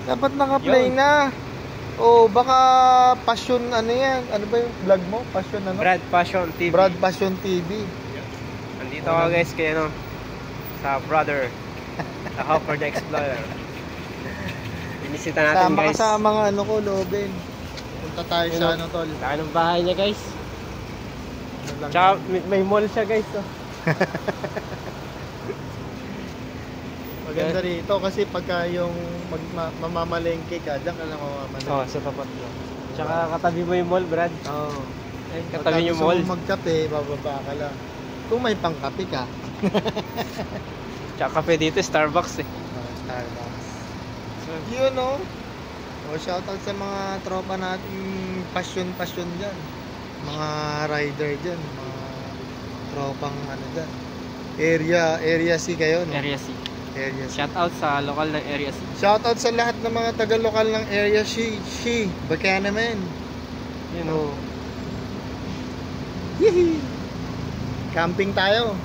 Dapat naka-play na. O baka Passion ano yan? Ano ba yung vlog mo? Passion ano? Brad Passion TV. Brad Passion TV. Andito ako guys kay ano, sa brother. Sa Hopper the Explorer. Binisita natin Sama guys. ka sa mga ano ko, Loben. Punta tayo sa ano tol. Saan ang bahay niya guys? Ano lang Tsaka yan. may mall siya guys. Oh. Maganda rito kasi pagka yung mamamalengke ka, diyan ka lang mamamalengke. Oh, sa tapat mo. Tsaka katabi mo yung mall, Brad. Oo. Ay, katabi yung mall. Kung magkape, bababa ka lang. Kung may pangkape ka. Tsaka kape dito, Starbucks eh. Starbucks. Yun o. Shoutout sa mga tropa natin passion dyan. Mga rider dyan. Mga tropang ano dyan. Area C kayo, no? Area C. Area C. Shout out sa lokal ng Area C. Shoutout sa lahat ng mga taga-lokal ng Area C. Baka naman. Yun o. Yee! Camping tayo.